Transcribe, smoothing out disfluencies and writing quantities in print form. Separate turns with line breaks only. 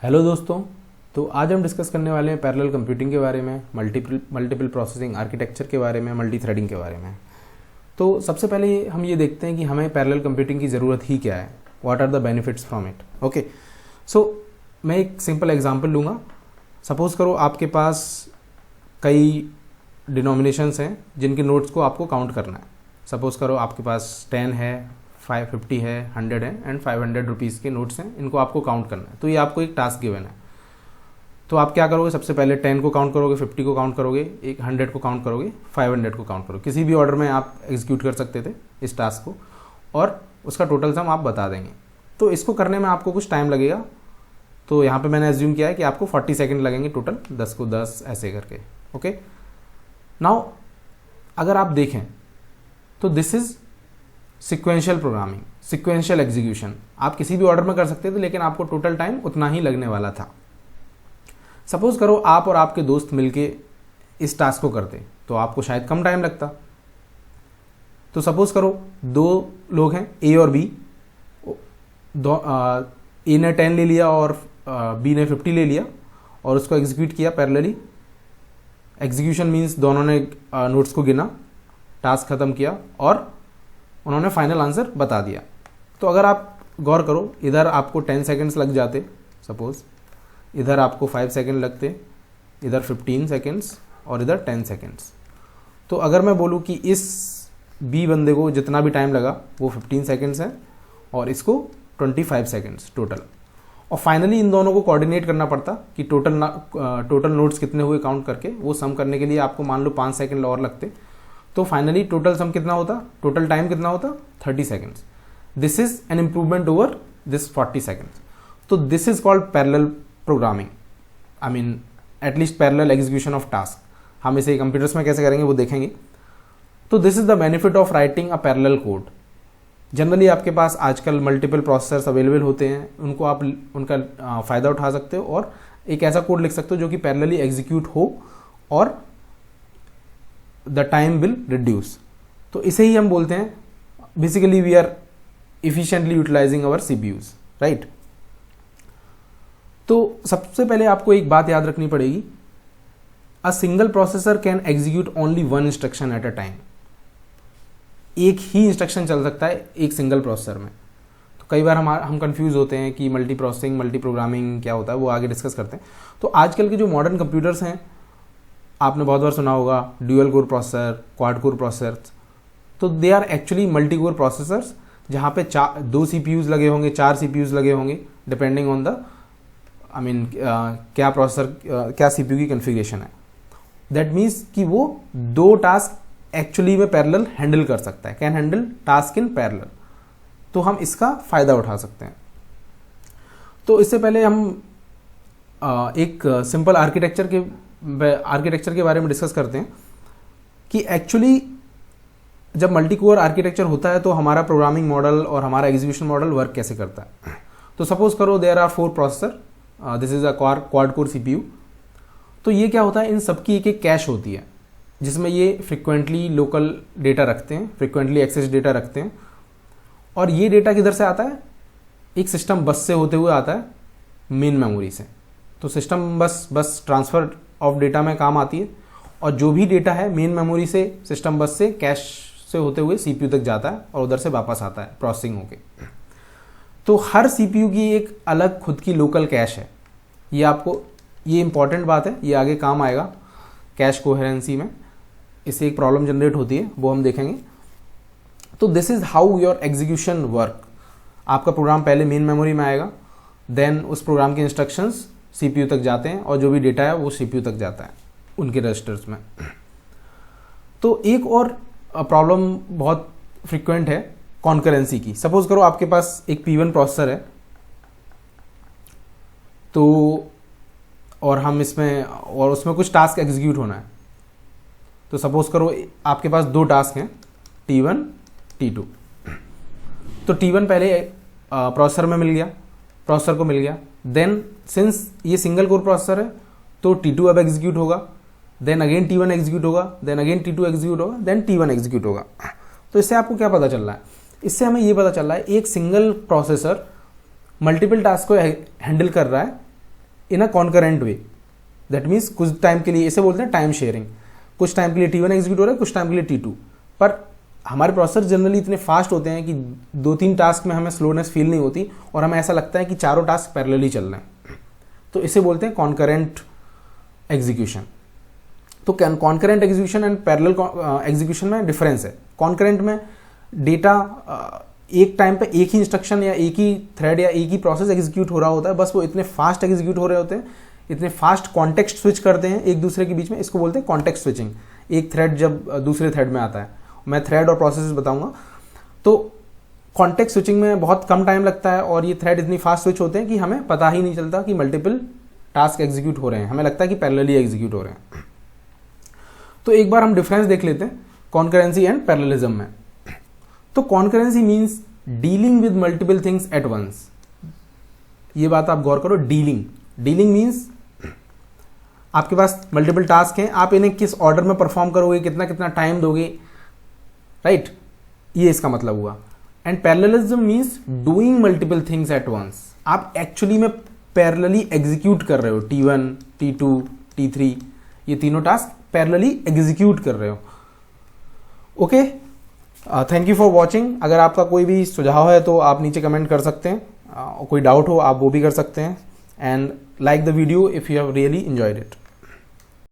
Hello दोस्तों। तो आज हम डिस्कस करने वाले हैं पैरेलल कंप्यूटिंग के बारे में, मल्टीपल प्रोसेसिंग आर्किटेक्चर के बारे में, मल्टी थ्रेडिंग के बारे में। तो सबसे पहले हम ये देखते हैं कि हमें पैरेलल कंप्यूटिंग की ज़रूरत ही क्या है, what are the benefits from it. Okay, so मैं एक सिंपल एग्जांपल लूँगा। सपोज़ करो आपके पास कई डिनोमिनेशंस हैं जिनके नोट्स को आपको काउंट करना है। सपोज़ करो आपके पास 10 है, 550 है, 100 है एंड 500 रुपीज़ के नोट्स हैं, इनको आपको काउंट करना है। तो ये आपको एक टास्क गिवन है। तो आप क्या करोगे, सबसे पहले 10 को काउंट करोगे, 50 को काउंट करोगे, 100 को काउंट करोगे, 500 को काउंट करोगे। किसी भी ऑर्डर में आप एग्जीक्यूट कर सकते थे इस टास्क को और उसका टोटल सम आप बता देंगे। तो इसको करने में आपको कुछ टाइम लगेगा। तो यहाँ पे मैंने एज्यूम किया है कि आपको 40 सेकेंड लगेंगे टोटल, 10 को 10 ऐसे करके। ओके, नाउ अगर आप देखें तो this is sequential programming, sequential execution. आप किसी भी ऑर्डर में कर सकते थे, लेकिन आपको टोटल टाइम उतना ही लगने वाला था। सपोज करो आप और आपके दोस्त मिलके इस टास्क को करते तो आपको शायद कम टाइम लगता। तो सपोज करो दो लोग हैं, ए और बी। ए ने 10 ले लिया और बी ने 50 ले लिया और उसको एग्जीक्यूट किया पैरेलली। एग्जीक्यूशन मीन्स दोनों ने नोट्स को गिना, टास्क खत्म किया और उन्होंने फाइनल आंसर बता दिया। तो अगर आप गौर करो, इधर आपको 10 सेकेंड्स लग जाते, सपोज इधर आपको 5 सेकेंड लगते, इधर 15 सेकेंड्स और इधर 10 सेकेंड्स। तो अगर मैं बोलूँ कि इस बी बंदे को जितना भी टाइम लगा वो 15 सेकेंड्स है और इसको 25 सेकेंड्स टोटल, और फाइनली इन दोनों को कोऑर्डिनेट करना पड़ता कि टोटल नोट्स कितने हुए काउंट करके, वो सम करने के लिए आपको मान लो 5 सेकेंड और लगते। तो फाइनली टोटल सम कितना होता, टोटल टाइम कितना होता, 30 seconds. This is an improvement over this 40 seconds. तो this is called parallel programming, I mean at least parallel execution of task. हम इसे कंप्यूटर्स में कैसे करेंगे वो देखेंगे। तो this is the benefit of writing a parallel code. Generally आपके पास आजकल मल्टीपल प्रोसेसर्स अवेलेबल होते हैं, उनको आप उनका फ़ायदा उठा सकते हो और एक ऐसा कोड लिख सकते हो जो कि पैरेलली एग्जीक्यूट हो और द टाइम विल रिड्यूस। तो इसे ही हम बोलते हैं, basically we are efficiently utilising our CPUs, right. तो सबसे पहले आपको एक बात याद रखनी पड़ेगी, a single processor can execute only one instruction at a time. एक ही इंस्ट्रक्शन चल सकता है एक सिंगल प्रोसेसर में। तो कई बार हम कंफ्यूज होते हैं कि मल्टी प्रोसेसिंग, मल्टी प्रोग्रामिंग क्या होता है, वो आगे डिस्कस करते हैं। तो आजकल के जो मॉडर्न कंप्यूटर्स हैं, आपने बहुत बार सुना होगा dual core processor, quad core processor. तो they are actually multi core processors, जहाँ पे 2 सीपीयूज लगे होंगे, 4 सीपीयूज लगे होंगे, डिपेंडिंग ऑन द क्या प्रोसेसर, क्या सीपीयू की कॉन्फ़िगरेशन है। दैट मीन्स कि वो 2 टास्क एक्चुअली में पैरेलल हैंडल कर सकता है, can handle task in parallel. तो हम इसका फायदा उठा सकते हैं। तो इससे पहले हम एक सिंपल आर्किटेक्चर के बारे में डिस्कस करते हैं कि एक्चुअली जब मल्टी कोर आर्किटेक्चर होता है तो हमारा प्रोग्रामिंग मॉडल और हमारा एग्जीक्यूशन मॉडल वर्क कैसे करता है। तो सपोज करो there are 4 processor, this is a quad core CPU. तो ये क्या होता है, इन सबकी एक एक कैश होती है जिसमें ये फ्रिक्वेंटली लोकल डेटा रखते हैं, फ्रिक्वेंटली एक्सेस डेटा रखते हैं। और ये डेटा किधर से आता है, एक सिस्टम बस से होते हुए आता है, मेन मेमोरी से। तो सिस्टम बस ट्रांसफर ऑफ डेटा में काम आती है, और जो भी डेटा है मेन मेमोरी से, सिस्टम बस से, कैश से होते हुए सीपीयू तक जाता है और उधर से वापस आता है प्रोसेसिंग होके। तो हर सीपीयू की एक अलग खुद की लोकल कैश है। ये इंपॉर्टेंट बात है, ये आगे काम आएगा कैश कोहेरेंसी में। इससे एक प्रॉब्लम जनरेट होती है, वो हम देखेंगे। तो this is how your execution work. आपका प्रोग्राम पहले मेन मेमोरी में आएगा, देन उस प्रोग्राम के इंस्ट्रक्शंस सीपीयू तक जाते हैं और जो भी डेटा है वो सीपीयू तक जाता है उनके रजिस्टर्स में। तो एक और प्रॉब्लम बहुत फ्रिक्वेंट है कॉन्करेंसी की। सपोज करो आपके पास एक P1 प्रोसेसर है, तो और उसमें कुछ टास्क एग्जीक्यूट होना है। तो सपोज करो आपके पास 2 टास्क हैं, T1 T2। तो T1 पहले प्रोसेसर को मिल गया। देन सिंस ये सिंगल कोर प्रोसेसर है तो T2 अब एग्जीक्यूट होगा, देन अगेन T1 एग्जीक्यूट होगा, देन अगेन T2 एग्जीक्यूट होगा, देन T1 एग्जीक्यूट होगा। तो इससे आपको क्या पता चल रहा है, इससे हमें ये पता चल रहा है एक सिंगल प्रोसेसर मल्टीपल टास्क को हैंडल कर रहा है इन अ कॉन्करेंट वे। दैट मीन्स कुछ टाइम के लिए, इसे बोलते हैं टाइम शेयरिंग, कुछ टाइम के लिए T1 एग्जीक्यूट हो रहा है, कुछ टाइम के लिए T2। पर हमारे प्रोसेसर जनरली इतने फास्ट होते हैं कि 2-3 टास्क में हमें स्लोनेस फील नहीं होती और हमें ऐसा लगता है कि चारों टास्क पैरेलली चल रहे हैं। तो इसे बोलते हैं कॉन्करेंट एग्जीक्यूशन। तो concurrent execution and parallel execution में डिफरेंस है। कॉन्करेंट में डेटा एक टाइम पे एक ही इंस्ट्रक्शन या एक ही थ्रेड या एक ही प्रोसेस एग्जीक्यूट हो रहा होता है, बस वो इतने फास्ट एग्जीक्यूट हो रहे होते हैं, इतने फास्ट कॉन्टेक्स्ट स्विच करते हैं एक दूसरे के बीच में, इसको बोलते हैं कॉन्टेक्स्ट स्विचिंग। एक थ्रेड जब दूसरे थ्रेड में आता है, मैं थ्रेड और प्रोसेस बताऊंगा, तो कॉन्टेक्स्ट स्विचिंग में बहुत कम टाइम लगता है और ये थ्रेड इतनी फास्ट स्विच होते हैं कि हमें पता ही नहीं चलता कि मल्टीपल टास्क एग्जीक्यूट हो रहे हैं, हमें लगता है कि पैरेलली एग्जीक्यूट हो रहे हैं। तो एक बार हम डिफरेंस देख लेते हैं कॉन्करेंसी एंड पैरेललिज्म में। तो concurrency means dealing with multiple things at once. ये बात आप गौर करो, डीलिंग मीन्स आपके पास मल्टीपल टास्क हैं, आप इन्हें किस ऑर्डर में परफॉर्म करोगे, कितना कितना टाइम दोगे, राइट, ये इसका मतलब हुआ। And parallelism means doing multiple things at once. आप एक्चुअली में पैरेलली एग्जीक्यूट कर रहे हो, T1, T2, T3, ये तीनों टास्क पैरेलली एग्जीक्यूट कर रहे हो। Okay, thank you for watching. अगर आपका कोई भी सुझाव है तो आप नीचे कमेंट कर सकते हैं, कोई डाउट हो आप वो भी कर सकते हैं। And like the video if you have really enjoyed it.